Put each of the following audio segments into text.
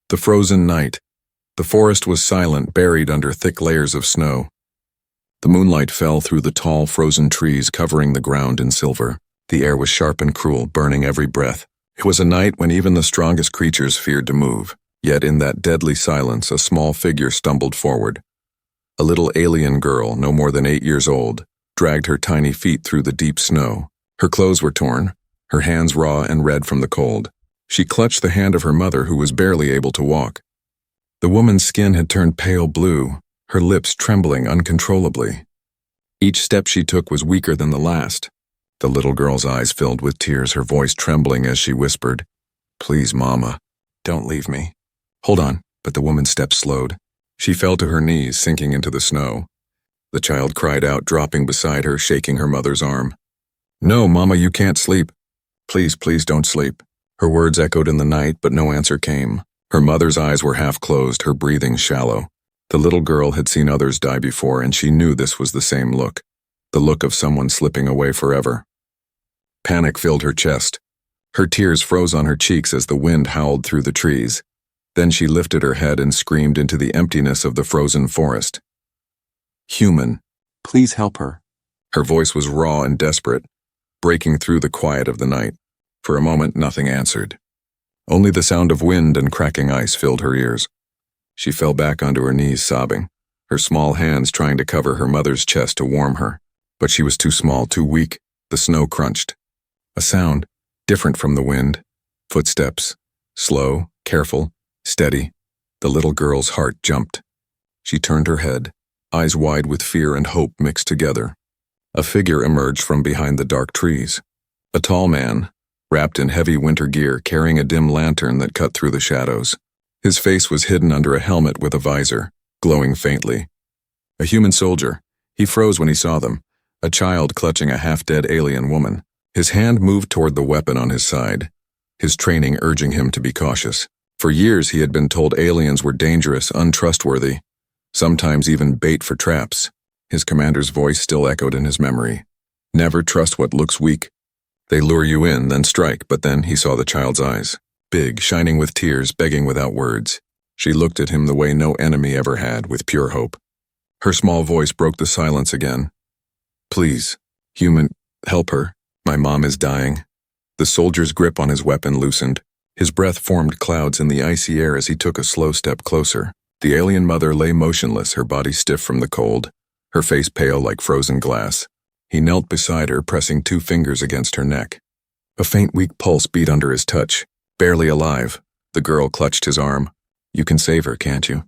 The frozen night. The forest was silent, buried under thick layers of snow. The moonlight fell through the tall, frozen trees, covering the ground in silver. The air was sharp and cruel, burning every breath. It was a night when even the strongest creatures feared to move. Yet in that deadly silence, a small figure stumbled forward. A little alien girl, no more than 8 years old, dragged her tiny feet through the deep snow. Her clothes were torn, her hands raw and red from the cold. She clutched the hand of her mother, who was barely able to walk. The woman's skin had turned pale blue, her lips trembling uncontrollably. Each step she took was weaker than the last. The little girl's eyes filled with tears, her voice trembling as she whispered, "Please, Mama, don't leave me." "Hold on," but the woman's steps slowed. She fell to her knees, sinking into the snow. The child cried out, dropping beside her, shaking her mother's arm. "No, Mama, you can't sleep. Please, please don't sleep." Her words echoed in the night, but no answer came. Her mother's eyes were half closed, her breathing shallow. The little girl had seen others die before, and she knew this was the same look. The look of someone slipping away forever. Panic filled her chest. Her tears froze on her cheeks as the wind howled through the trees. Then she lifted her head and screamed into the emptiness of the frozen forest. "Human, please help her." Her voice was raw and desperate, breaking through the quiet of the night. For a moment, nothing answered. Only the sound of wind and cracking ice filled her ears. She fell back onto her knees, sobbing, her small hands trying to cover her mother's chest to warm her. But she was too small, too weak. The snow crunched. A sound, different from the wind. Footsteps. Slow, careful, steady. The little girl's heart jumped. She turned her head, eyes wide with fear and hope mixed together. A figure emerged from behind the dark trees. A tall man, wrapped in heavy winter gear, carrying a dim lantern that cut through the shadows. His face was hidden under a helmet with a visor, glowing faintly. A human soldier. He froze when he saw them. A child clutching a half-dead alien woman. His hand moved toward the weapon on his side, his training urging him to be cautious. For years he had been told aliens were dangerous, untrustworthy, sometimes even bait for traps. His commander's voice still echoed in his memory. "Never trust what looks weak. They lure you in, then strike." But then he saw the child's eyes, big, shining with tears, begging without words. She looked at him the way no enemy ever had, with pure hope. Her small voice broke the silence again. "Please, human, help her. My mom is dying." The soldier's grip on his weapon loosened. His breath formed clouds in the icy air as he took a slow step closer. The alien mother lay motionless, her body stiff from the cold, her face pale like frozen glass. He knelt beside her, pressing 2 fingers against her neck. A faint, weak pulse beat under his touch. Barely alive, the girl clutched his arm. "You can save her, can't you?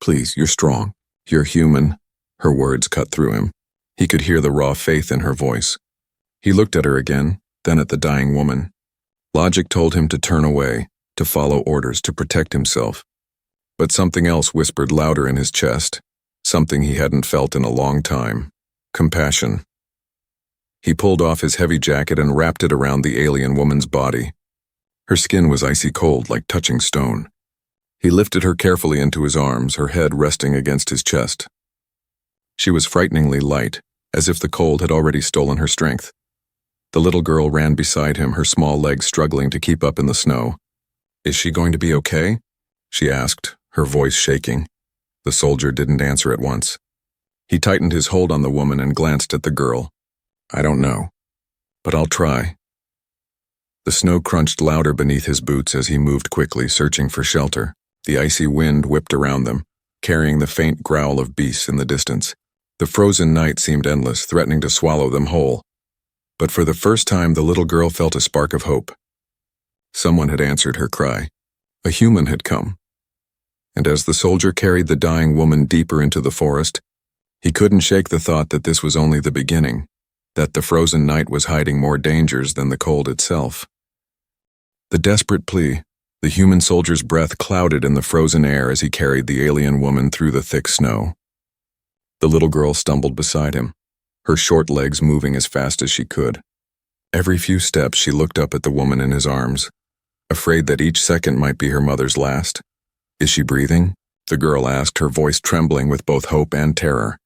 Please, you're strong. You're human." Her words cut through him. He could hear the raw faith in her voice. He looked at her again, then at the dying woman. Logic told him to turn away, to follow orders, to protect himself. But something else whispered louder in his chest, something he hadn't felt in a long time. Compassion. He pulled off his heavy jacket and wrapped it around the alien woman's body. Her skin was icy cold, like touching stone. He lifted her carefully into his arms, her head resting against his chest. She was frighteningly light, as if the cold had already stolen her strength. The little girl ran beside him, her small legs struggling to keep up in the snow. "Is she going to be okay?" she asked, her voice shaking. The soldier didn't answer at once. He tightened his hold on the woman and glanced at the girl. "I don't know, but I'll try." The snow crunched louder beneath his boots as he moved quickly, searching for shelter. The icy wind whipped around them, carrying the faint growl of beasts in the distance. The frozen night seemed endless, threatening to swallow them whole. But for the first time, the little girl felt a spark of hope. Someone had answered her cry. A human had come. And as the soldier carried the dying woman deeper into the forest, he couldn't shake the thought that this was only the beginning, that the frozen night was hiding more dangers than the cold itself. The desperate plea, the human soldier's breath clouded in the frozen air as he carried the alien woman through the thick snow. The little girl stumbled beside him, her short legs moving as fast as she could. Every few steps she looked up at the woman in his arms, afraid that each second might be her mother's last. "Is she breathing?" the girl asked, her voice trembling with both hope and terror.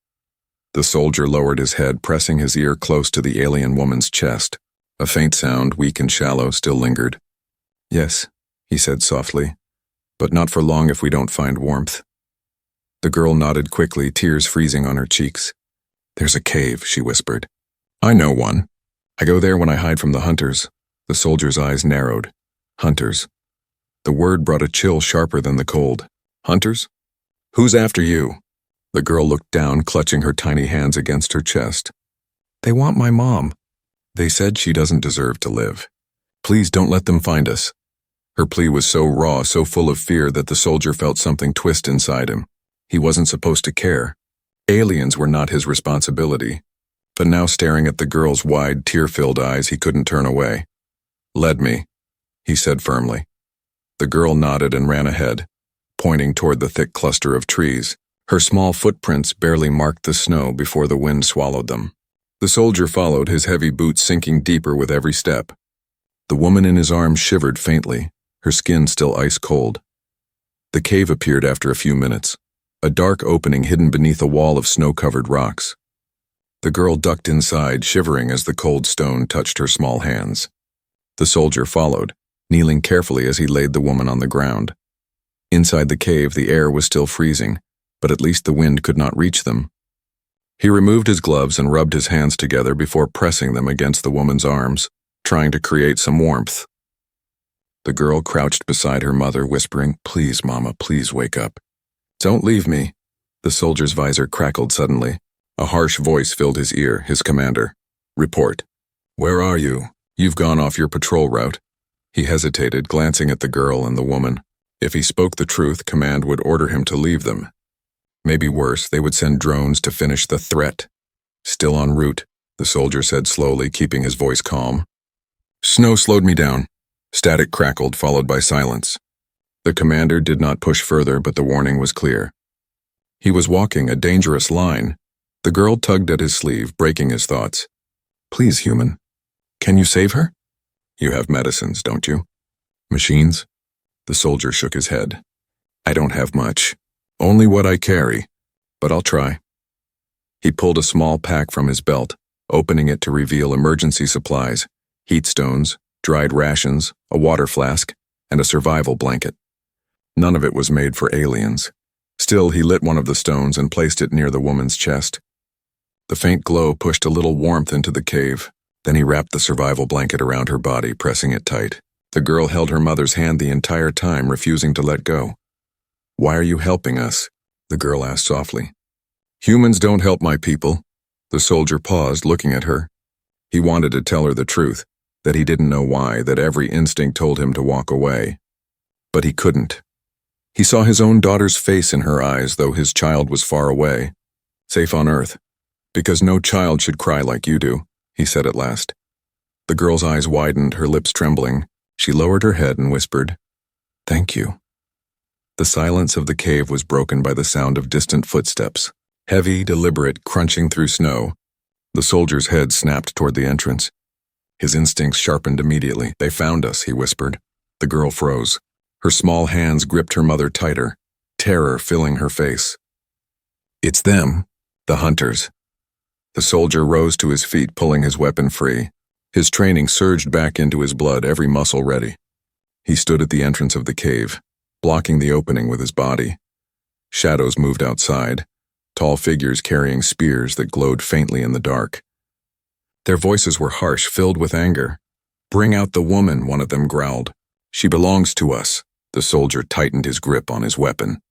The soldier lowered his head, pressing his ear close to the alien woman's chest. A faint sound, weak and shallow, still lingered. "Yes," he said softly. But not for long if we don't find warmth. The girl nodded quickly, tears freezing on her cheeks. There's a cave, she whispered. I know one. I go there when I hide from the hunters. The soldier's eyes narrowed. Hunters. The word brought a chill sharper than the cold. Hunters? Who's after you? The girl looked down, clutching her tiny hands against her chest. They want my mom. They said she doesn't deserve to live. Please don't let them find us. Her plea was so raw, so full of fear that the soldier felt something twist inside him. He wasn't supposed to care. Aliens were not his responsibility. But now, staring at the girl's wide, tear-filled eyes, he couldn't turn away. Lead me, he said firmly. The girl nodded and ran ahead, pointing toward the thick cluster of trees. Her small footprints barely marked the snow before the wind swallowed them. The soldier followed, his heavy boots sinking deeper with every step. The woman in his arms shivered faintly, her skin still ice-cold. The cave appeared after a few minutes, a dark opening hidden beneath a wall of snow-covered rocks. The girl ducked inside, shivering as the cold stone touched her small hands. The soldier followed, kneeling carefully as he laid the woman on the ground. Inside the cave, the air was still freezing, but at least the wind could not reach them. He removed his gloves and rubbed his hands together before pressing them against the woman's arms, trying to create some warmth. The girl crouched beside her mother, whispering, "Please, Mama, please wake up." "Don't leave me." The soldier's visor crackled suddenly. A harsh voice filled his ear, his commander. "Report." "Where are you? You've gone off your patrol route." He hesitated, glancing at the girl and the woman. If he spoke the truth, command would order him to leave them. Maybe worse, they would send drones to finish the threat. "Still en route," the soldier said slowly, keeping his voice calm. Snow slowed me down. Static crackled, followed by silence. The commander did not push further, but the warning was clear. He was walking a dangerous line. The girl tugged at his sleeve, breaking his thoughts. "Please, human. Can you save her? You have medicines, don't you? Machines?" The soldier shook his head. "I don't have much. Only what I carry. But I'll try." He pulled a small pack from his belt, opening it to reveal emergency supplies, heat stones, dried rations, a water flask, and a survival blanket. None of it was made for aliens. Still, he lit one of the stones and placed it near the woman's chest. The faint glow pushed a little warmth into the cave. Then he wrapped the survival blanket around her body, pressing it tight. The girl held her mother's hand the entire time, refusing to let go. "Why are you helping us?" the girl asked softly. "Humans don't help my people." The soldier paused, looking at her. He wanted to tell her the truth, that he didn't know why, that every instinct told him to walk away. But he couldn't. He saw his own daughter's face in her eyes, though his child was far away, safe on Earth. "Because no child should cry like you do," he said at last. The girl's eyes widened, her lips trembling. She lowered her head and whispered, "Thank you." The silence of the cave was broken by the sound of distant footsteps, heavy, deliberate, crunching through snow. The soldier's head snapped toward the entrance. His instincts sharpened immediately. "They found us," he whispered. The girl froze. Her small hands gripped her mother tighter, terror filling her face. "It's them, the hunters." The soldier rose to his feet, pulling his weapon free. His training surged back into his blood, every muscle ready. He stood at the entrance of the cave, blocking the opening with his body. Shadows moved outside, tall figures carrying spears that glowed faintly in the dark. Their voices were harsh, filled with anger. "Bring out the woman," one of them growled. "She belongs to us." The soldier tightened his grip on his weapon.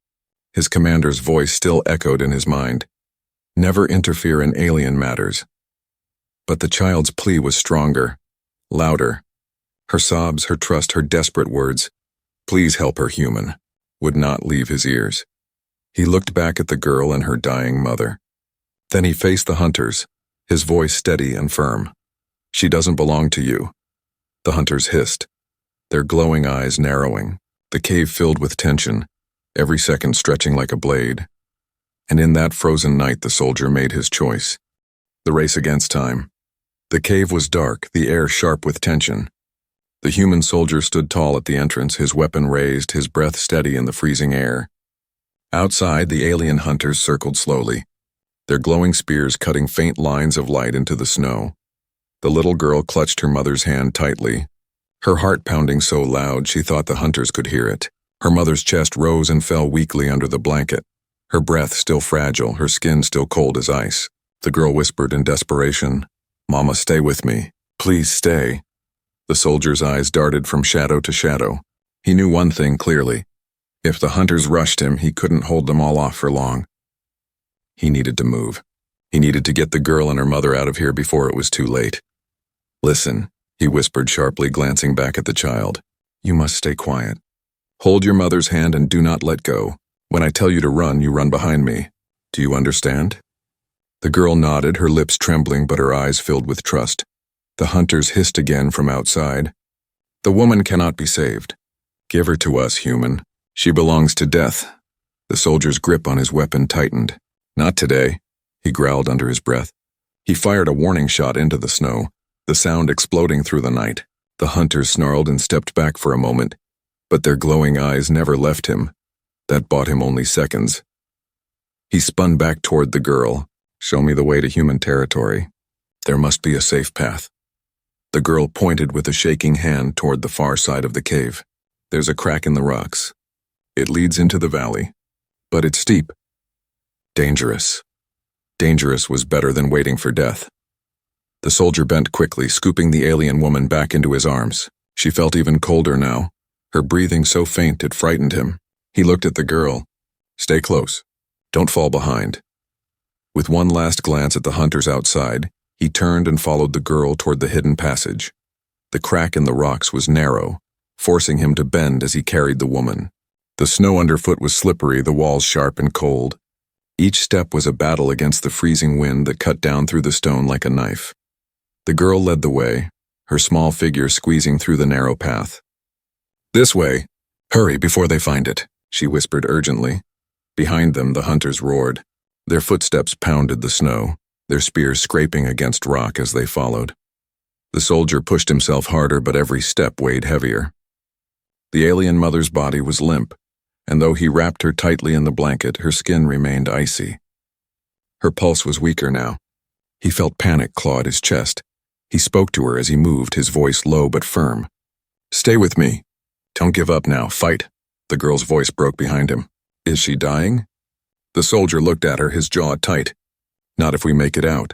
His commander's voice still echoed in his mind. "Never interfere in alien matters." But the child's plea was stronger, louder. Her sobs, her trust, her desperate words, "Please help her, human," would not leave his ears. He looked back at the girl and her dying mother. Then he faced the hunters, his voice steady and firm. "She doesn't belong to you." The hunters hissed, their glowing eyes narrowing, the cave filled with tension, every second stretching like a blade. And in that frozen night, the soldier made his choice. The race against time. The cave was dark, the air sharp with tension. The human soldier stood tall at the entrance, his weapon raised, his breath steady in the freezing air. Outside, the alien hunters circled slowly, their glowing spears cutting faint lines of light into the snow. The little girl clutched her mother's hand tightly, her heart pounding so loud she thought the hunters could hear it. Her mother's chest rose and fell weakly under the blanket. Her breath still fragile, her skin still cold as ice. The girl whispered in desperation, "Mama, stay with me. Please stay." The soldier's eyes darted from shadow to shadow. He knew one thing clearly. If the hunters rushed him, he couldn't hold them all off for long. He needed to move. He needed to get the girl and her mother out of here before it was too late. "Listen," he whispered sharply, glancing back at the child. "You must stay quiet. Hold your mother's hand and do not let go. When I tell you to run, you run behind me. Do you understand?" The girl nodded, her lips trembling but her eyes filled with trust. The hunters hissed again from outside. "The woman cannot be saved. Give her to us, human. She belongs to death." The soldier's grip on his weapon tightened. "Not today," he growled under his breath. He fired a warning shot into the snow, the sound exploding through the night. The hunters snarled and stepped back for a moment, but their glowing eyes never left him. That bought him only seconds. He spun back toward the girl. "Show me the way to human territory. There must be a safe path." The girl pointed with a shaking hand toward the far side of the cave. "There's a crack in the rocks. It leads into the valley, but it's steep. Dangerous." Dangerous was better than waiting for death. The soldier bent quickly, scooping the alien woman back into his arms. She felt even colder now, her breathing so faint it frightened him. He looked at the girl. "Stay close. Don't fall behind." With one last glance at the hunters outside, he turned and followed the girl toward the hidden passage. The crack in the rocks was narrow, forcing him to bend as he carried the woman. The snow underfoot was slippery, the walls sharp and cold. Each step was a battle against the freezing wind that cut down through the stone like a knife. The girl led the way, her small figure squeezing through the narrow path. "This way. Hurry before they find it," she whispered urgently. Behind them, the hunters roared. Their footsteps pounded the snow, their spears scraping against rock as they followed. The soldier pushed himself harder, but every step weighed heavier. The alien mother's body was limp, and though he wrapped her tightly in the blanket, her skin remained icy. Her pulse was weaker now. He felt panic clawed his chest. He spoke to her as he moved, his voice low but firm. "Stay with me. Don't give up now. Fight." The girl's voice broke behind him. "Is she dying?" The soldier looked at her, his jaw tight. "Not if we make it out.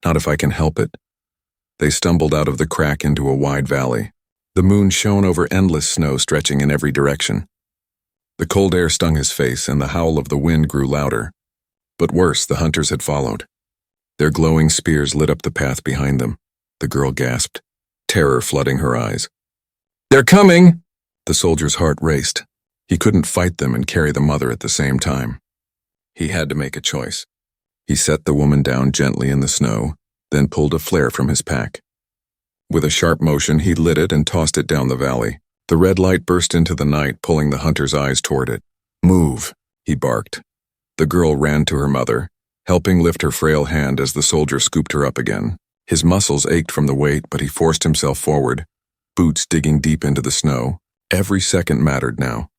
Not if I can help it." They stumbled out of the crack into a wide valley. The moon shone over endless snow stretching in every direction. The cold air stung his face and the howl of the wind grew louder. But worse, the hunters had followed. Their glowing spears lit up the path behind them. The girl gasped, terror flooding her eyes. "They're coming!" The soldier's heart raced. He couldn't fight them and carry the mother at the same time. He had to make a choice. He set the woman down gently in the snow, then pulled a flare from his pack. With a sharp motion, he lit it and tossed it down the valley. The red light burst into the night, pulling the hunter's eyes toward it. "Move," he barked. The girl ran to her mother, helping lift her frail hand as the soldier scooped her up again. His muscles ached from the weight, but he forced himself forward, boots digging deep into the snow. Every second mattered now.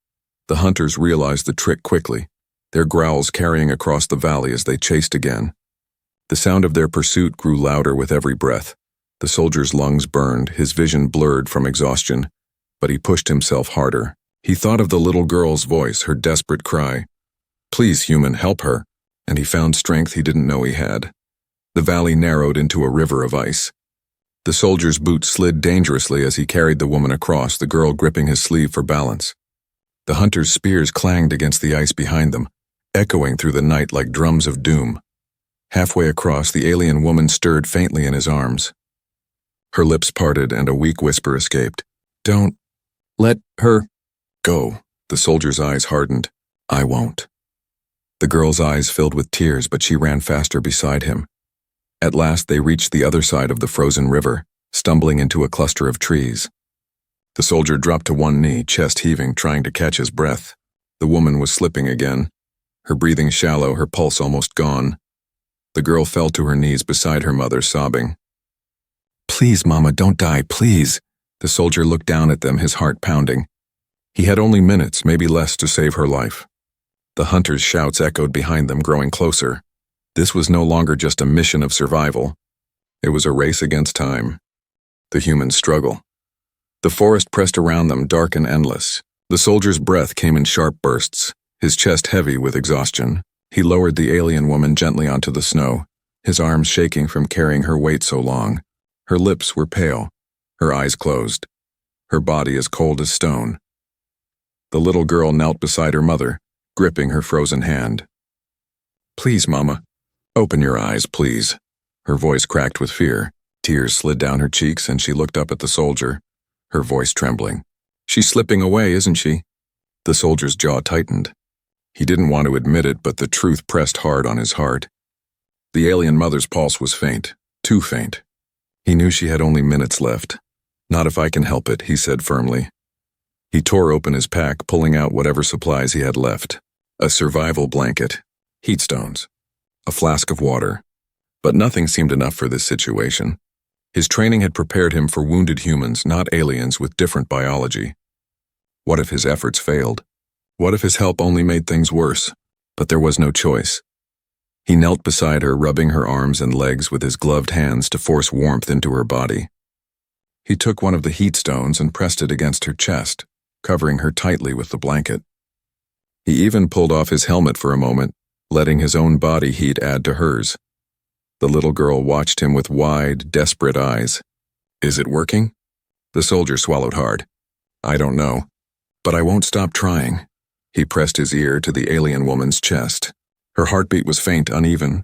The hunters realized the trick quickly, their growls carrying across the valley as they chased again. The sound of their pursuit grew louder with every breath. The soldier's lungs burned, his vision blurred from exhaustion, but he pushed himself harder. He thought of the little girl's voice, her desperate cry, "Please, human, help her," and he found strength he didn't know he had. The valley narrowed into a river of ice. The soldier's boots slid dangerously as he carried the woman across, the girl gripping his sleeve for balance. The hunter's spears clanged against the ice behind them, echoing through the night like drums of doom. Halfway across, the alien woman stirred faintly in his arms. Her lips parted and a weak whisper escaped. "Don't let her go." The soldier's eyes hardened. "I won't." The girl's eyes filled with tears, but she ran faster beside him. At last they reached the other side of the frozen river, stumbling into a cluster of trees. The soldier dropped to one knee, chest heaving, trying to catch his breath. The woman was slipping again, her breathing shallow, her pulse almost gone. The girl fell to her knees beside her mother, sobbing. "Please, Mama, don't die, please." The soldier looked down at them, his heart pounding. He had only minutes, maybe less, to save her life. The hunters' shouts echoed behind them, growing closer. This was no longer just a mission of survival. It was a race against time. The human struggle. The forest pressed around them, dark and endless. The soldier's breath came in sharp bursts, his chest heavy with exhaustion. He lowered the alien woman gently onto the snow, his arms shaking from carrying her weight so long. Her lips were pale, her eyes closed, her body as cold as stone. The little girl knelt beside her mother, gripping her frozen hand. "Please, Mama, open your eyes, please." Her voice cracked with fear. Tears slid down her cheeks and she looked up at the soldier, her voice trembling. "She's slipping away, isn't she?" The soldier's jaw tightened. He didn't want to admit it, but the truth pressed hard on his heart. The alien mother's pulse was faint, too faint. He knew she had only minutes left. "Not if I can help it," he said firmly. He tore open his pack, pulling out whatever supplies he had left. A survival blanket, heat stones, a flask of water. But nothing seemed enough for this situation. His training had prepared him for wounded humans, not aliens with different biology. What if his efforts failed? What if his help only made things worse? But there was no choice. He knelt beside her, rubbing her arms and legs with his gloved hands to force warmth into her body. He took one of the heat stones and pressed it against her chest, covering her tightly with the blanket. He even pulled off his helmet for a moment, letting his own body heat add to hers. The little girl watched him with wide, desperate eyes. "Is it working?" The soldier swallowed hard. "I don't know, but I won't stop trying." He pressed his ear to the alien woman's chest. Her heartbeat was faint, uneven,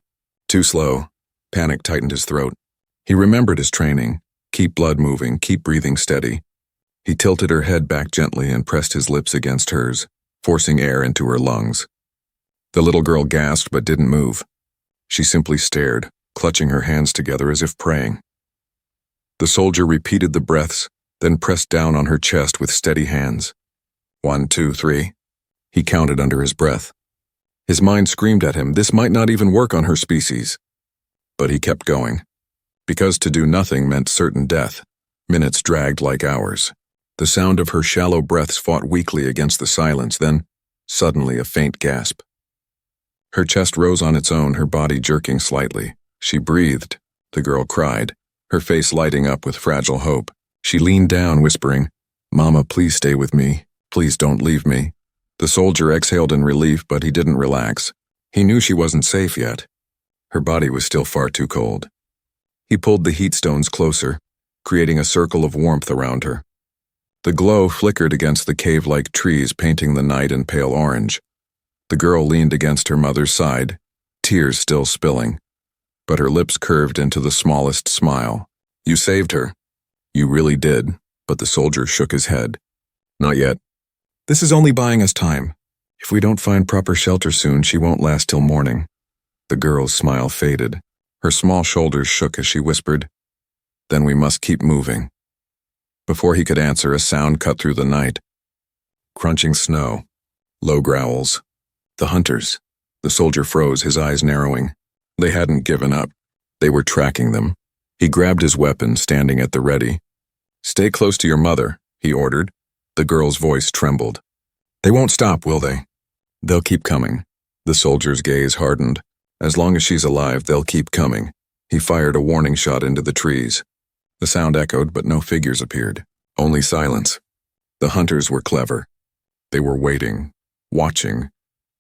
too slow. Panic tightened his throat. He remembered his training. Keep blood moving, keep breathing steady. He tilted her head back gently and pressed his lips against hers, forcing air into her lungs. The little girl gasped but didn't move. She simply stared, clutching her hands together as if praying. The soldier repeated the breaths, then pressed down on her chest with steady hands. 1, 2, 3. He counted under his breath. His mind screamed at him, this might not even work on her species. But he kept going. Because to do nothing meant certain death. Minutes dragged like hours. The sound of her shallow breaths fought weakly against the silence, then, suddenly, a faint gasp. Her chest rose on its own, her body jerking slightly. She breathed. The girl cried, her face lighting up with fragile hope. She leaned down, whispering, "Mama, please stay with me. Please don't leave me." The soldier exhaled in relief, but he didn't relax. He knew she wasn't safe yet. Her body was still far too cold. He pulled the heat stones closer, creating a circle of warmth around her. The glow flickered against the cave-like trees, painting the night in pale orange. The girl leaned against her mother's side, tears still spilling, but her lips curved into the smallest smile. "You saved her." "You really did," but the soldier shook his head. "Not yet. This is only buying us time. If we don't find proper shelter soon, she won't last till morning." The girl's smile faded. Her small shoulders shook as she whispered, "Then we must keep moving." Before he could answer, a sound cut through the night. Crunching snow. Low growls. The hunters. The soldier froze, his eyes narrowing. They hadn't given up. They were tracking them. He grabbed his weapon, standing at the ready. "Stay close to your mother," he ordered. The girl's voice trembled. "They won't stop, will they?" "They'll keep coming." The soldier's gaze hardened. "As long as she's alive, they'll keep coming." He fired a warning shot into the trees. The sound echoed, but no figures appeared. Only silence. The hunters were clever. They were waiting, watching,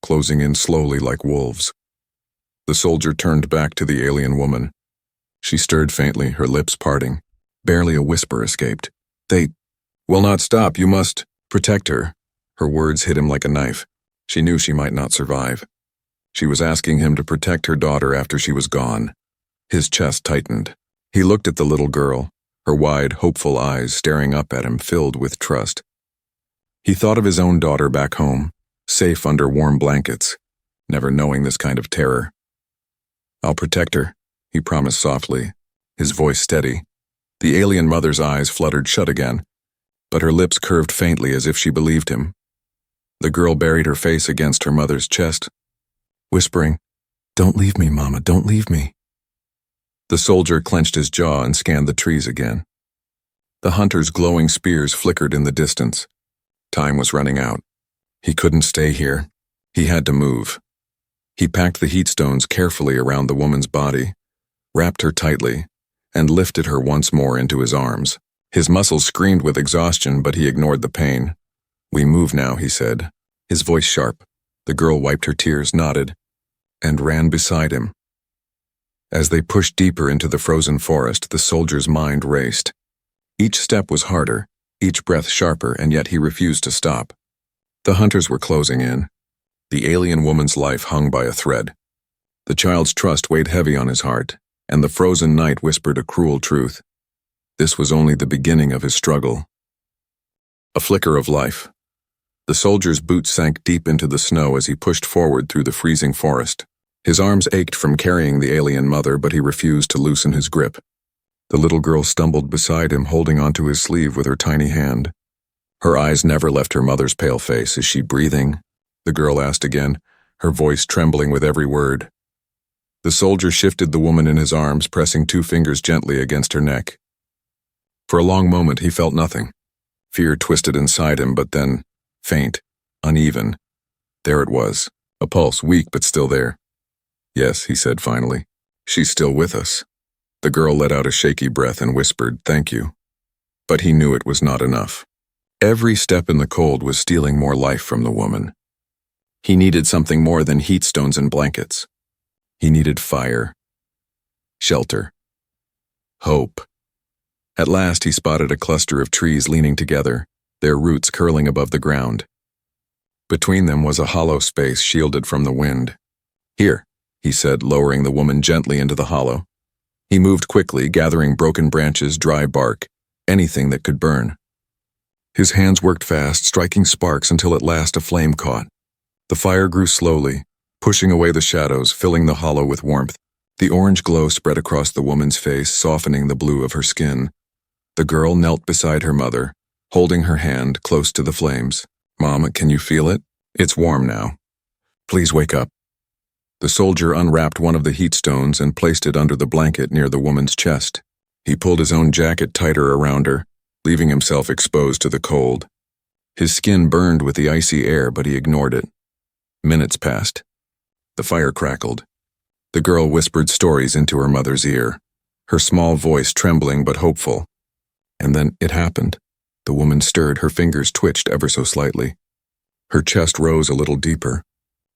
closing in slowly like wolves. The soldier turned back to the alien woman. She stirred faintly, her lips parting. Barely a whisper escaped. "They will not stop. You must protect her." Her words hit him like a knife. She knew she might not survive. She was asking him to protect her daughter after she was gone. His chest tightened. He looked at the little girl, her wide, hopeful eyes staring up at him, filled with trust. He thought of his own daughter back home, safe under warm blankets, never knowing this kind of terror. "I'll protect her," he promised softly, his voice steady. The alien mother's eyes fluttered shut again, but her lips curved faintly as if she believed him. The girl buried her face against her mother's chest, whispering, "Don't leave me, Mama, don't leave me." The soldier clenched his jaw and scanned the trees again. The hunters' glowing spears flickered in the distance. Time was running out. He couldn't stay here. He had to move. He packed the heat stones carefully around the woman's body, wrapped her tightly, and lifted her once more into his arms. His muscles screamed with exhaustion, but he ignored the pain. We move now, he said, his voice sharp. The girl wiped her tears, nodded, and ran beside him. As they pushed deeper into the frozen forest, the soldier's mind raced. Each step was harder, each breath sharper, and yet he refused to stop. The hunters were closing in. The alien woman's life hung by a thread. The child's trust weighed heavy on his heart, and the frozen night whispered a cruel truth. This was only the beginning of his struggle. A flicker of life. The soldier's boots sank deep into the snow as he pushed forward through the freezing forest. His arms ached from carrying the alien mother, but he refused to loosen his grip. The little girl stumbled beside him, holding onto his sleeve with her tiny hand. Her eyes never left her mother's pale face. Is she breathing? The girl asked again, her voice trembling with every word. The soldier shifted the woman in his arms, pressing 2 fingers gently against her neck. For a long moment he felt nothing. Fear twisted inside him, but then, faint, uneven. There it was, a pulse, weak but still there. Yes, he said finally. She's still with us. The girl let out a shaky breath and whispered, "Thank you." But he knew it was not enough. Every step in the cold was stealing more life from the woman. He needed something more than heat stones and blankets. He needed fire, shelter, hope. At last he spotted a cluster of trees leaning together, their roots curling above the ground. Between them was a hollow space shielded from the wind. "Here," he said, lowering the woman gently into the hollow. He moved quickly, gathering broken branches, dry bark, anything that could burn. His hands worked fast, striking sparks until at last a flame caught. The fire grew slowly, pushing away the shadows, filling the hollow with warmth. The orange glow spread across the woman's face, softening the blue of her skin. The girl knelt beside her mother, holding her hand close to the flames. "Mama, can you feel it? It's warm now. Please wake up." The soldier unwrapped one of the heat stones and placed it under the blanket near the woman's chest. He pulled his own jacket tighter around her, leaving himself exposed to the cold. His skin burned with the icy air, but he ignored it. Minutes passed. The fire crackled. The girl whispered stories into her mother's ear, her small voice trembling but hopeful. And then it happened. The woman stirred, her fingers twitched ever so slightly. Her chest rose a little deeper.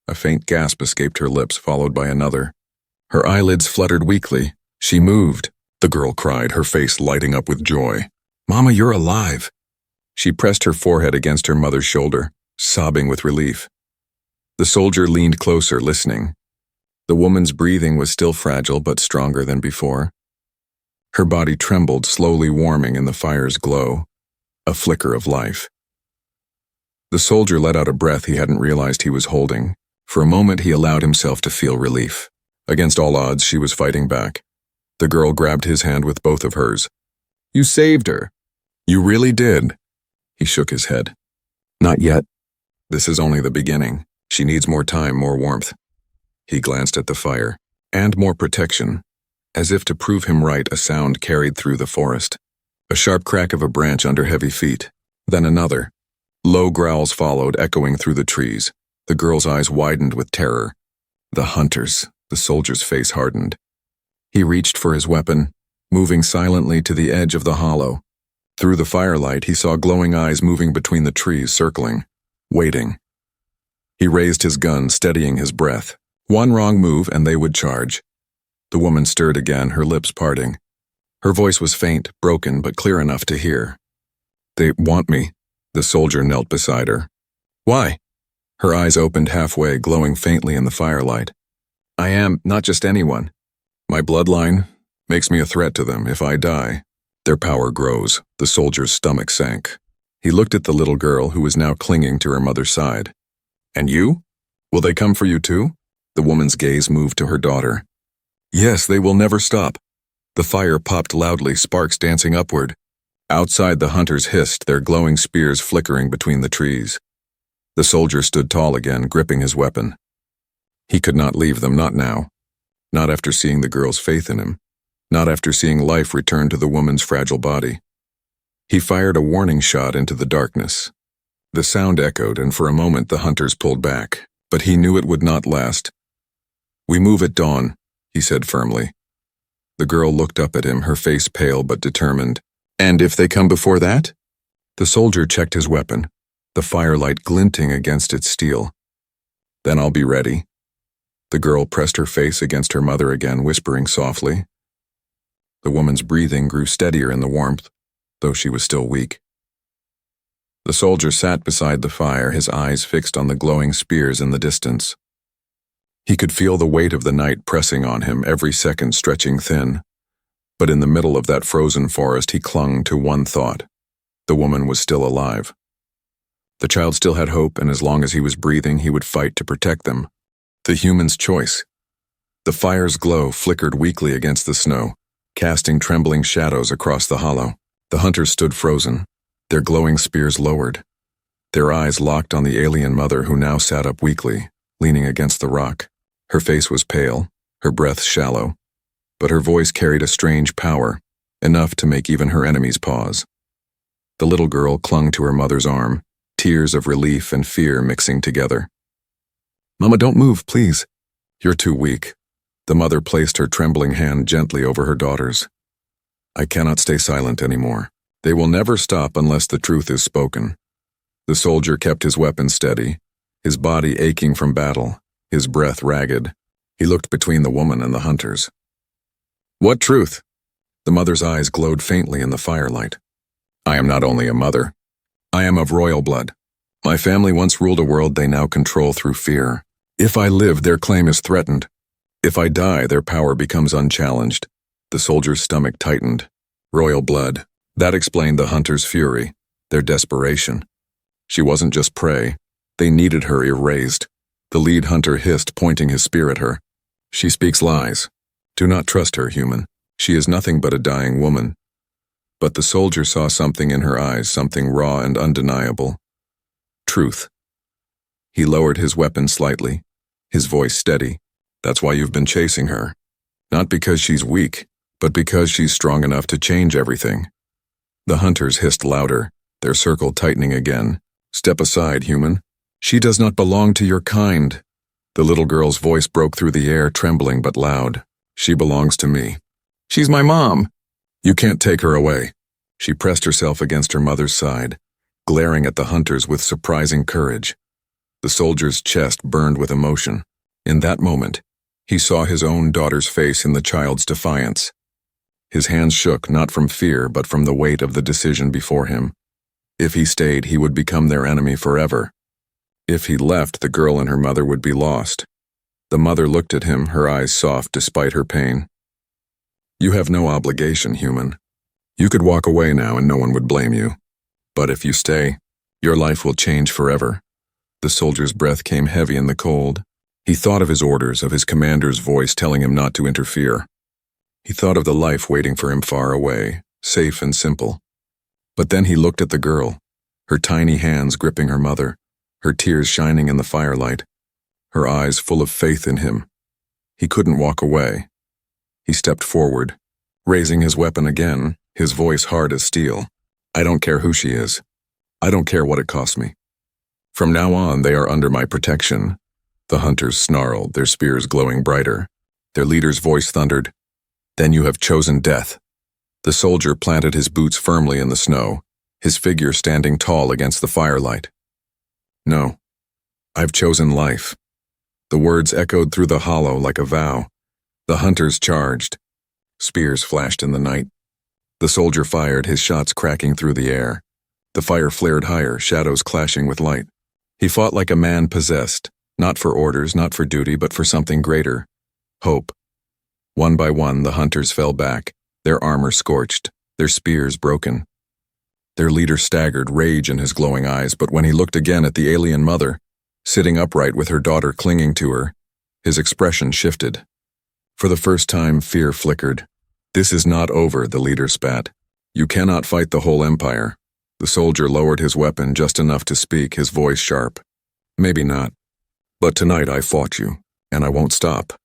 A faint gasp escaped her lips, followed by another. Her eyelids fluttered weakly. She moved, the girl cried, her face lighting up with joy. "Mama, you're alive." She pressed her forehead against her mother's shoulder, sobbing with relief. The soldier leaned closer, listening. The woman's breathing was still fragile but stronger than before. Her body trembled, slowly warming in the fire's glow, a flicker of life. The soldier let out a breath he hadn't realized he was holding. For a moment he allowed himself to feel relief. Against all odds, she was fighting back. The girl grabbed his hand with both of hers. "You saved her." "You really did." He shook his head. "Not yet. This is only the beginning. She needs more time, more warmth." He glanced at the fire. And more protection. As if to prove him right, a sound carried through the forest. A sharp crack of a branch under heavy feet. Then another. Low growls followed, echoing through the trees. The girl's eyes widened with terror. The hunters. The soldier's face hardened. He reached for his weapon, moving silently to the edge of the hollow. Through the firelight, he saw glowing eyes moving between the trees, circling, waiting. He raised his gun, steadying his breath. One wrong move and they would charge. The woman stirred again, her lips parting. Her voice was faint, broken, but clear enough to hear. "They want me." The soldier knelt beside her. "Why?" Her eyes opened halfway, glowing faintly in the firelight. "I am not just anyone. My bloodline makes me a threat to them. If I die, their power grows." The soldier's stomach sank. He looked at the little girl who was now clinging to her mother's side. "And you? Will they come for you too?" The woman's gaze moved to her daughter. "Yes, they will never stop." The fire popped loudly, sparks dancing upward. Outside, the hunters hissed, their glowing spears flickering between the trees. The soldier stood tall again, gripping his weapon. He could not leave them, not now. Not after seeing the girl's faith in him. Not after seeing life return to the woman's fragile body. He fired a warning shot into the darkness. The sound echoed, and for a moment the hunters pulled back, but he knew it would not last. "We move at dawn," he said firmly. The girl looked up at him, her face pale but determined. "And if they come before that?" The soldier checked his weapon. the firelight glinting against its steel. "Then I'll be ready." The girl pressed her face against her mother again, whispering softly. The woman's breathing grew steadier in the warmth, though she was still weak. The soldier sat beside the fire, his eyes fixed on the glowing spears in the distance. He could feel the weight of the night pressing on him, every second stretching thin. But in the middle of that frozen forest, he clung to one thought. The woman was still alive. The child still had hope, and as long as he was breathing, he would fight to protect them. The human's choice. The fire's glow flickered weakly against the snow, casting trembling shadows across the hollow. The hunters stood frozen, their glowing spears lowered. Their eyes locked on the alien mother, who now sat up weakly, leaning against the rock. Her face was pale, her breath shallow, but her voice carried a strange power, enough to make even her enemies pause. The little girl clung to her mother's arm, tears of relief and fear mixing together. "Mama, don't move, please." "You're too weak." The mother placed her trembling hand gently over her daughter's. "I cannot stay silent anymore. They will never stop unless the truth is spoken." The soldier kept his weapon steady, his body aching from battle, his breath ragged. He looked between the woman and the hunters. "What truth?" The mother's eyes glowed faintly in the firelight. "I am not only a mother. I am of royal blood. My family once ruled a world they now control through fear. If I live, their claim is threatened. If I die, their power becomes unchallenged." The soldier's stomach tightened. Royal blood. That explained the hunter's fury, their desperation. She wasn't just prey. They needed her erased. The lead hunter hissed, pointing his spear at her. "She speaks lies. Do not trust her, human. She is nothing but a dying woman." But the soldier saw something in her eyes, something raw and undeniable. Truth. He lowered his weapon slightly, his voice steady. "That's why you've been chasing her. Not because she's weak, but because she's strong enough to change everything." The hunters hissed louder, their circle tightening again. "Step aside, human. She does not belong to your kind." The little girl's voice broke through the air, trembling but loud. "She belongs to me. She's my mom." "You can't take her away." She pressed herself against her mother's side, glaring at the hunters with surprising courage. The soldier's chest burned with emotion. In that moment, he saw his own daughter's face in the child's defiance. His hands shook, not from fear, but from the weight of the decision before him. If he stayed, he would become their enemy forever. If he left, the girl and her mother would be lost. The mother looked at him, her eyes soft despite her pain. "You have no obligation, human. You could walk away now and no one would blame you. But if you stay, your life will change forever." The soldier's breath came heavy in the cold. He thought of his orders, of his commander's voice telling him not to interfere. He thought of the life waiting for him far away, safe and simple. But then he looked at the girl, her tiny hands gripping her mother, her tears shining in the firelight, her eyes full of faith in him. He couldn't walk away. He stepped forward, raising his weapon again, his voice hard as steel. "I don't care who she is. I don't care what it costs me. From now on, they are under my protection." The hunters snarled, their spears glowing brighter. Their leader's voice thundered, "Then you have chosen death." The soldier planted his boots firmly in the snow, his figure standing tall against the firelight. "No, I've chosen life." The words echoed through the hollow like a vow. The hunters charged. Spears flashed in the night. The soldier fired, his shots cracking through the air. The fire flared higher, shadows clashing with light. He fought like a man possessed, not for orders, not for duty, but for something greater. Hope. One by one, the hunters fell back, their armor scorched, their spears broken. Their leader staggered, rage in his glowing eyes, but when he looked again at the alien mother, sitting upright with her daughter clinging to her, his expression shifted. For the first time, fear flickered. "This is not over," the leader spat. "You cannot fight the whole empire." The soldier lowered his weapon just enough to speak, his voice sharp. "Maybe not. But tonight I fought you, and I won't stop."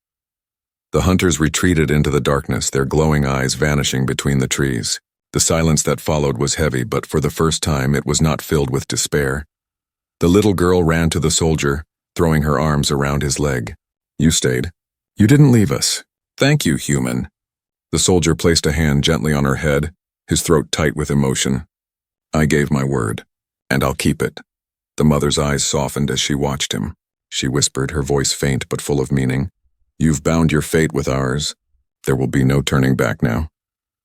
The hunters retreated into the darkness, their glowing eyes vanishing between the trees. The silence that followed was heavy, but for the first time it was not filled with despair. The little girl ran to the soldier, throwing her arms around his leg. "You stayed. You didn't leave us. Thank you, human." The soldier placed a hand gently on her head, his throat tight with emotion. "I gave my word, and I'll keep it." The mother's eyes softened as she watched him. She whispered, her voice faint but full of meaning. "You've bound your fate with ours. There will be no turning back now."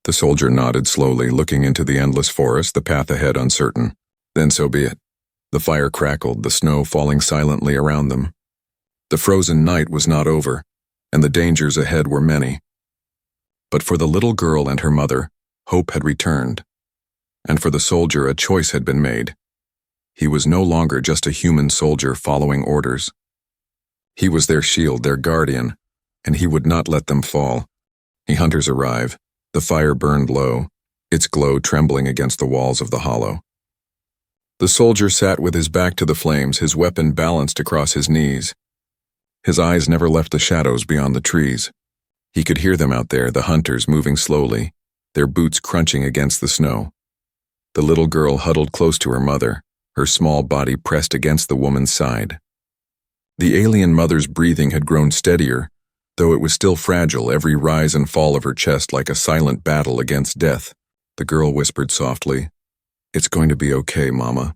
The soldier nodded slowly, looking into the endless forest, the path ahead uncertain. Then so be it. The fire crackled, the snow falling silently around them. The frozen night was not over, and the dangers ahead were many. But for the little girl and her mother, hope had returned. And for the soldier, a choice had been made. He was no longer just a human soldier following orders. He was their shield, their guardian, and he would not let them fall. The hunters arrive. The fire burned low, its glow trembling against the walls of the hollow. The soldier sat with his back to the flames, his weapon balanced across his knees. His eyes never left the shadows beyond the trees. He could hear them out there, the hunters moving slowly, their boots crunching against the snow. The little girl huddled close to her mother, her small body pressed against the woman's side. The alien mother's breathing had grown steadier, though it was still fragile, every rise and fall of her chest like a silent battle against death. The girl whispered softly, "It's going to be okay, Mama.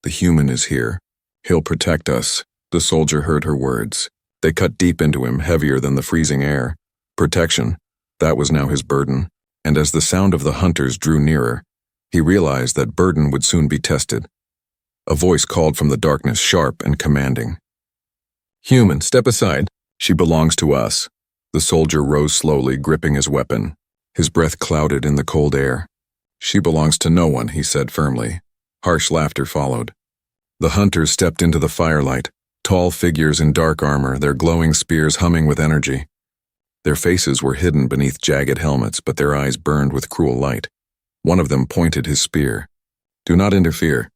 The human is here. He'll protect us." The soldier heard her words. They cut deep into him, heavier than the freezing air. Protection, that was now his burden, and as the sound of the hunters drew nearer, he realized that burden would soon be tested. A voice called from the darkness, sharp and commanding. "Human, step aside. She belongs to us." The soldier rose slowly, gripping his weapon. His breath clouded in the cold air. "She belongs to no one," he said firmly. Harsh laughter followed. The hunters stepped into the firelight, tall figures in dark armor, their glowing spears humming with energy. Their faces were hidden beneath jagged helmets, but their eyes burned with cruel light. One of them pointed his spear. "Do not interfere.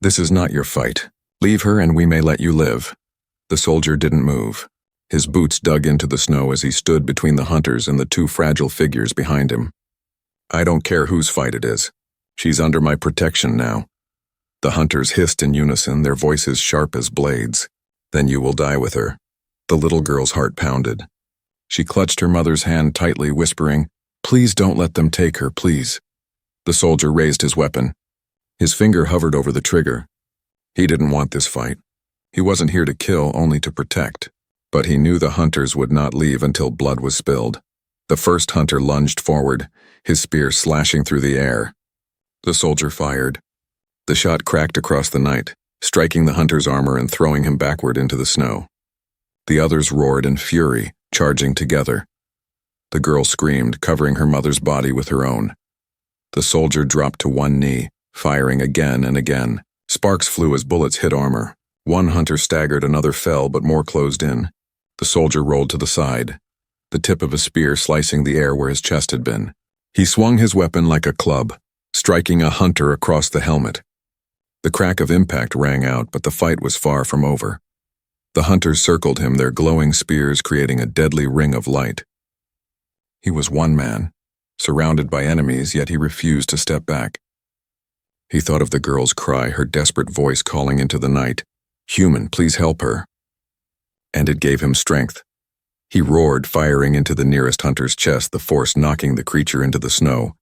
This is not your fight. Leave her and we may let you live." The soldier didn't move. His boots dug into the snow as he stood between the hunters and the two fragile figures behind him. "I don't care whose fight it is. She's under my protection now." The hunters hissed in unison, their voices sharp as blades. "Then you will die with her." The little girl's heart pounded. She clutched her mother's hand tightly, whispering, "Please don't let them take her, please." The soldier raised his weapon. His finger hovered over the trigger. He didn't want this fight. He wasn't here to kill, only to protect. But he knew the hunters would not leave until blood was spilled. The first hunter lunged forward, his spear slashing through the air. The soldier fired. The shot cracked across the night, striking the hunter's armor and throwing him backward into the snow. The others roared in fury, charging together. The girl screamed, covering her mother's body with her own. The soldier dropped to one knee, firing again and again. Sparks flew as bullets hit armor. One hunter staggered, another fell, but more closed in. The soldier rolled to the side, the tip of a spear slicing the air where his chest had been. He swung his weapon like a club, striking a hunter across the helmet. The crack of impact rang out, but the fight was far from over. The hunters circled him, their glowing spears creating a deadly ring of light. He was one man, surrounded by enemies, yet he refused to step back. He thought of the girl's cry, her desperate voice calling into the night, "Human, please help her." And it gave him strength. He roared, firing into the nearest hunter's chest, the force knocking the creature into the snow.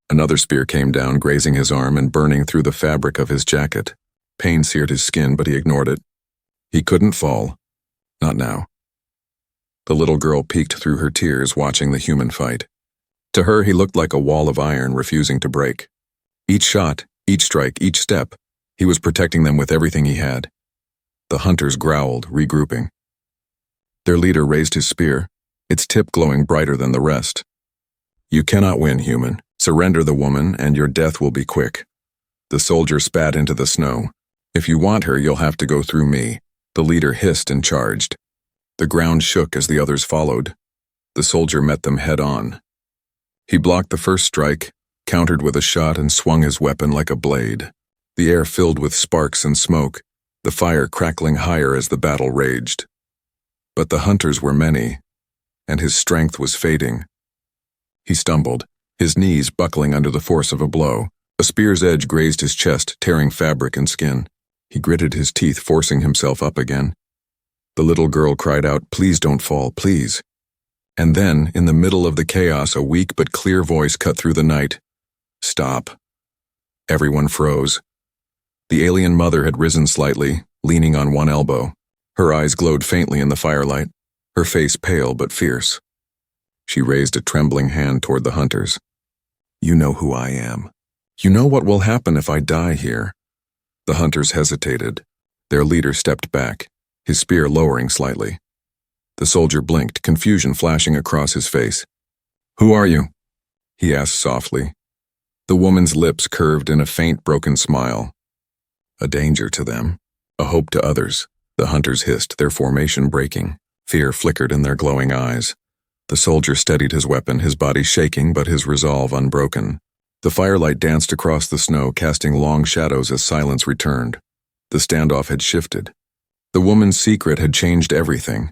Another spear came down, grazing his arm and burning through the fabric of his jacket. Pain seared his skin, but he ignored it. He couldn't fall. Not now. The little girl peeked through her tears, watching the human fight. To her, he looked like a wall of iron, refusing to break. Each shot, each strike, each step, he was protecting them with everything he had. The hunters growled, regrouping. Their leader raised his spear, its tip glowing brighter than the rest. "You cannot win, human. Surrender the woman, and your death will be quick." The soldier spat into the snow. "If you want her, you'll have to go through me." The leader hissed and charged. The ground shook as the others followed. The soldier met them head on. He blocked the first strike, countered with a shot, and swung his weapon like a blade. The air filled with sparks and smoke, the fire crackling higher as the battle raged. But the hunters were many, and his strength was fading. He stumbled, his knees buckling under the force of a blow. A spear's edge grazed his chest, tearing fabric and skin. He gritted his teeth, forcing himself up again. The little girl cried out, "Please don't fall, please." And then, in the middle of the chaos, a weak but clear voice cut through the night. "Stop." Everyone froze. The alien mother had risen slightly, leaning on one elbow. Her eyes glowed faintly in the firelight, her face pale but fierce. She raised a trembling hand toward the hunters. "You know who I am. You know what will happen if I die here." The hunters hesitated. Their leader stepped back, his spear lowering slightly. The soldier blinked, confusion flashing across his face. "Who are you?" he asked softly. The woman's lips curved in a faint, broken smile. "A danger to them, a hope to others," the hunters hissed, their formation breaking. Fear flickered in their glowing eyes. The soldier steadied his weapon, his body shaking but his resolve unbroken. The firelight danced across the snow, casting long shadows as silence returned. The standoff had shifted. The woman's secret had changed everything.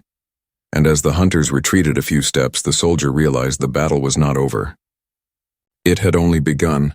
And as the hunters retreated a few steps, the soldier realized the battle was not over. It had only begun.